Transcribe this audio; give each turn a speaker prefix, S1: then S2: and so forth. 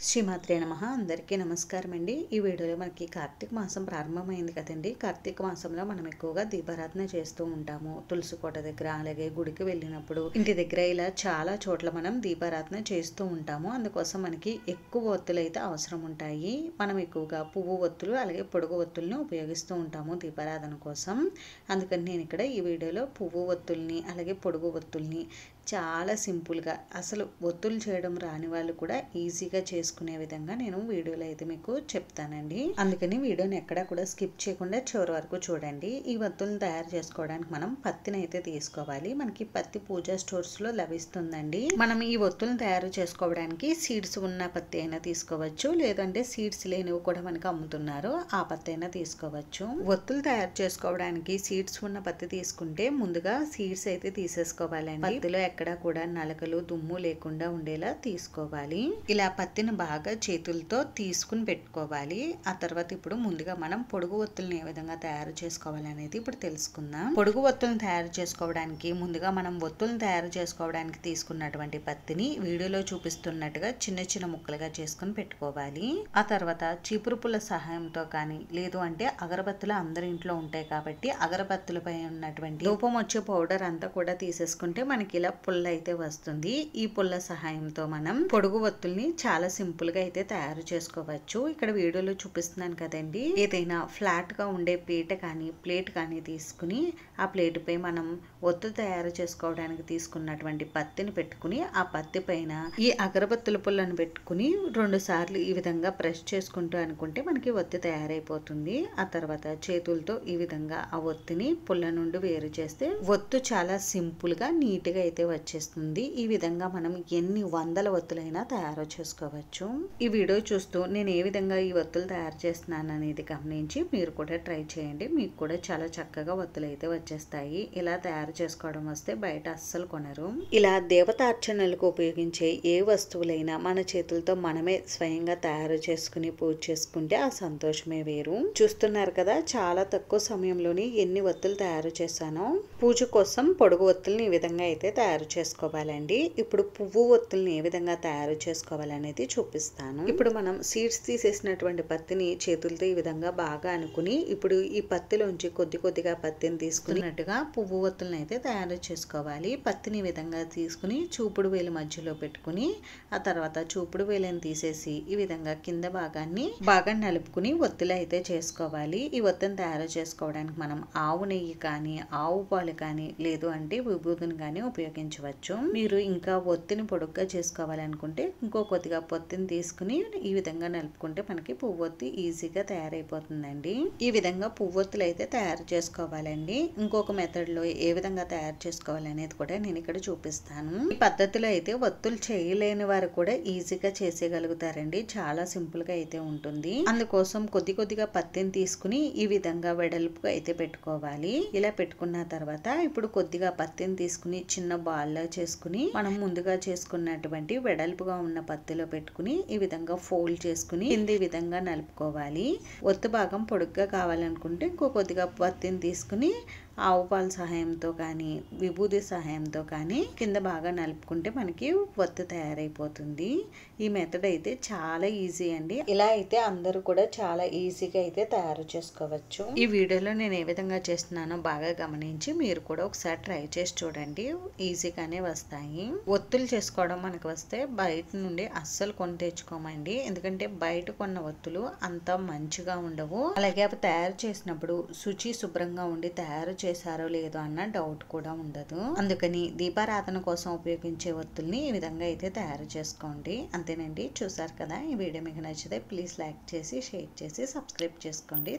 S1: శ్రీమాత్రే నమః. అందరికీ నమస్కారం అండి. ఈ వీడియోలో మనకి కార్తీక మాసం ప్రారంభమైంది కదండి. కార్తీక మాసంలో మనం ఎక్కువగా దీపారాధన చేస్తూ ఉంటాము. తులసి కోట దగ్గర, అలాగే గుడికి వెళ్ళినప్పుడు, ఇంటి దగ్గర ఇలా చాలా చోట్ల మనం దీపారాధన చేస్తూ ఉంటాము. అందుకోసం మనకి ఎక్కువ ఒత్తులు అయితే అవసరం ఉంటాయి. మనం ఎక్కువగా పువ్వు ఒత్తులు, అలాగే పొడుగు ఒత్తుల్ని ఉపయోగిస్తూ ఉంటాము దీపారాధన కోసం. అందుకని నేను ఇక్కడ ఈ వీడియోలో పువ్వు ఒత్తుల్ని, అలాగే పొడుగు ఒత్తుల్ని చాలా సింపుల్గా, అసలు ఒత్తులు చేయడం రాని వాళ్ళు కూడా ఈజీగా చేసుకునే విధంగా నేను వీడియోలో అయితే మీకు చెప్తానండి. అందుకని వీడియోని ఎక్కడా కూడా స్కిప్ చేయకుండా చివరి వరకు చూడండి. ఈ ఒత్తులను తయారు చేసుకోవడానికి మనం పత్తిని అయితే తీసుకోవాలి. మనకి పత్తి పూజా స్టోర్స్లో లభిస్తుందండి. మనం ఈ ఒత్తులను తయారు చేసుకోవడానికి సీడ్స్ ఉన్న పత్తి అయినా తీసుకోవచ్చు, లేదంటే సీడ్స్ లేనివి కూడా మనకి అమ్ముతున్నారు, ఆ పత్తి అయినా తీసుకోవచ్చు. ఒత్తులు తయారు చేసుకోవడానికి సీడ్స్ ఉన్న పత్తి తీసుకుంటే ముందుగా సీడ్స్ అయితే తీసేసుకోవాలండి. పత్తిలో ఎక్కడ కూడా నలకలు, దుమ్ము లేకుండా ఉండేలా తీసుకోవాలి. ఇలా పత్తిని బాగా చేతులతో తీసుకుని పెట్టుకోవాలి. ఆ తర్వాత ఇప్పుడు ముందుగా మనం పొడుగు ఒత్తులను ఏ విధంగా తయారు చేసుకోవాలి అనేది ఇప్పుడు తెలుసుకుందాం. పొడుగు ఒత్తులను తయారు చేసుకోవడానికి ముందుగా మనం ఒత్తులను తయారు చేసుకోవడానికి తీసుకున్నటువంటి పత్తిని వీడియోలో చూపిస్తున్నట్టుగా చిన్న చిన్న ముక్కలుగా చేసుకుని పెట్టుకోవాలి. ఆ తర్వాత చీపురు పుల్ల సహాయంతో కానీ, లేదు అంటే అగరబత్తులు అందరి ఇంట్లో ఉంటాయి కాబట్టి అగరబత్తులపై ఉన్నటువంటి ధూపం వచ్చే పౌడర్ అంతా కూడా తీసేసుకుంటే మనకి ఇలా పుల్ల అయితే వస్తుంది. ఈ పుల్ల సహాయంతో మనం పొడుగు ఒత్తుల్ని చాలా సింపుల్ గా అయితే తయారు చేసుకోవచ్చు. ఇక్కడ వీడియోలో చూపిస్తున్నాను కదండి, ఏదైనా ఫ్లాట్ గా ఉండే పీట కానీ, ప్లేట్ కానీ తీసుకుని ఆ ప్లేట్ పై మనం ఒత్తు తయారు చేసుకోవడానికి తీసుకున్నటువంటి పత్తిని పెట్టుకుని, ఆ పత్తి పైన ఈ అగరబత్తుల పుల్లను పెట్టుకుని 2 సార్లు ఈ విధంగా ప్రెస్ చేసుకుంటూ అనుకుంటే మనకి ఒత్తి తయారైపోతుంది. ఆ తర్వాత చేతులతో ఈ విధంగా ఆ ఒత్తిని పుల్ల నుండి వేరు చేస్తే ఒత్తు చాలా సింపుల్ గా నీట్ గా అయితే వచ్చేస్తుంది. ఈ విధంగా మనం ఎన్ని వందల ఒత్తులైనా తయారు చేసుకోవచ్చు. ఈ వీడియో చూస్తూ నేను ఏ విధంగా ఈ ఒత్తులు తయారు చేస్తున్నాను అనేది గమనించి మీరు కూడా ట్రై చేయండి. మీకు కూడా చాలా చక్కగా ఒత్తులు అయితే వచ్చేస్తాయి. ఇలా తయారు చేసుకోవడం వస్తే బయట అస్సలు కొనరు. ఇలా దేవతార్చనలకు ఉపయోగించే ఏ వస్తువులైనా మన చేతులతో మనమే స్వయంగా తయారు చేసుకుని పూజ చేసుకుంటే ఆ సంతోషమే వేరు. చూస్తున్నారు కదా, చాలా తక్కువ సమయంలోనే ఎన్ని ఒత్తులు తయారు చేశానో. పూజ కోసం పొడుగు ఒత్తుల్ని ఈ విధంగా అయితే తయారు చేసుకోవాలండి. ఇప్పుడు పువ్వు ఒత్తుల్ని ఏ విధంగా తయారు చేసుకోవాలనేది చూపిస్తాను. ఇప్పుడు మనం సీడ్స్ తీసేసినటువంటి పత్తిని చేతులతో ఈ విధంగా బాగా అనుకుని, ఇప్పుడు ఈ పత్తిలోంచి కొద్దిగా పత్తిని తీసుకున్నట్టుగా పువ్వు ఒత్తులను అయితే తయారు చేసుకోవాలి. పత్తిని ఈ విధంగా తీసుకుని చూపుడు వేలు మధ్యలో పెట్టుకుని, ఆ తర్వాత చూపుడు వేలుని తీసేసి ఈ విధంగా కింద భాగాన్ని బాగా నలుపుకుని ఒత్తులు అయితే చేసుకోవాలి. ఈ ఒత్తిని తయారు చేసుకోవడానికి మనం ఆవు నెయ్యి కానీ, ఆవు పాలు కానీ, లేదు అంటే విభూతిని కానీ ఉపయోగించవచ్చు. మీరు ఇంకా ఒత్తిని పొడుగ్గా చేసుకోవాలనుకుంటే ఇంకో కొద్దిగా పొత్తిని తీసుకుని ఈ విధంగా నలుపుకుంటే మనకి పువ్వొత్తి ఈజీగా తయారైపోతుందండి. ఈ విధంగా పువ్వొత్తులు అయితే తయారు చేసుకోవాలండి. ఇంకొక మెథడ్ లో ఏ విధంగా తయారు చేసుకోవాలనేది కూడా నేను ఇక్కడ చూపిస్తాను. ఈ పద్ధతిలో అయితే ఒత్తులు చేయలేని వారు కూడా ఈజీగా చేసేయగలుగుతారండి. చాలా సింపుల్ గా అయితే ఉంటుంది. అందుకోసం కొద్దిగా పత్తిని తీసుకుని ఈ విధంగా వెడల్పుగా అయితే పెట్టుకోవాలి. ఇలా పెట్టుకున్న తర్వాత ఇప్పుడు కొద్దిగా పత్తిని తీసుకుని చిన్న బాల్ లా చేసుకుని మనం ముందుగా చేసుకున్నటువంటి వెడల్పుగా ఉన్న పత్తిలో పెట్టుకుని ఈ విధంగా ఫోల్డ్ చేసుకుని కింది విధంగా నలుపుకోవాలి. ఒత్తు భాగం పొడుగ్గా కావాలనుకుంటే ఇంకో కొద్దిగా పత్తిని తీసుకుని ఆవు పాల సహాయంతో కానీ, విభూది సహాయంతో కానీ కింద బాగా నలుపుకుంటే మనకి ఒత్తి తయారైపోతుంది. ఈ మెథడ్ అయితే చాలా ఈజీ అండి. ఇలా అయితే అందరూ కూడా చాలా ఈజీగా అయితే తయారు చేసుకోవచ్చు. ఈ వీడియోలో నేను ఏ విధంగా చేస్తున్నానో బాగా గమనించి మీరు కూడా ఒకసారి ట్రై చేసి చూడండి. ఈజీగానే వస్తాయి. ఒత్తులు చేసుకోవడం మనకు వస్తే బయట నుండి అస్సలు కొని తెచ్చుకోమండి. ఎందుకంటే బయట కొన్న ఒత్తులు అంత మంచిగా ఉండవు. అలాగే అవి తయారు చేసినప్పుడు శుచి శుభ్రంగా ఉండి తయారు చేశారో లేదో అన్న డౌట్ కూడా ఉండదు. అందుకని దీపారాధన కోసం ఉపయోగించే ఒత్తుల్ని ఈ విధంగా అయితే తయారు చేసుకోండి. అంతేనండి. చూసారు కదా, ఈ వీడియో మీకు నచ్చితే ప్లీజ్ లైక్ చేసి, షేర్ చేసి, సబ్స్క్రైబ్ చేసుకోండి.